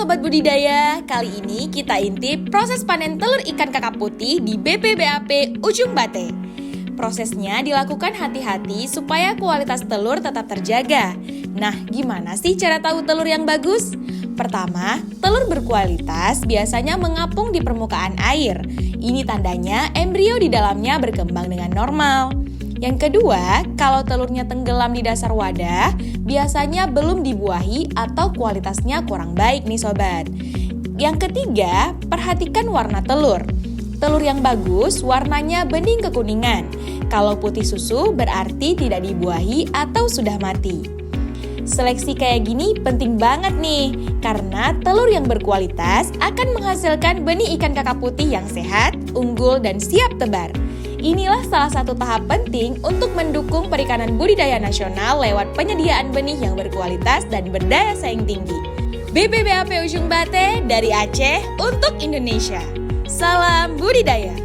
Sobat Budidaya, kali ini kita intip proses panen telur ikan kakap putih di BPBAP Ujung Bate. Prosesnya dilakukan hati-hati supaya kualitas telur tetap terjaga. Nah, gimana sih cara tahu telur yang bagus? Pertama, telur berkualitas biasanya mengapung di permukaan air. Ini tandanya embrio di dalamnya berkembang dengan normal. Yang kedua, kalau telurnya tenggelam di dasar wadah, biasanya belum dibuahi atau kualitasnya kurang baik nih sobat. Yang ketiga, perhatikan warna telur. Telur yang bagus warnanya bening kekuningan. Kalau putih susu berarti tidak dibuahi atau sudah mati. Seleksi kayak gini penting banget nih, karena telur yang berkualitas akan menghasilkan benih ikan kakap putih yang sehat, unggul, dan siap tebar. Inilah salah satu tahap penting untuk mendukung perikanan budidaya nasional lewat penyediaan benih yang berkualitas dan berdaya saing tinggi. BPBAP Ujung Bate dari Aceh untuk Indonesia. Salam budidaya!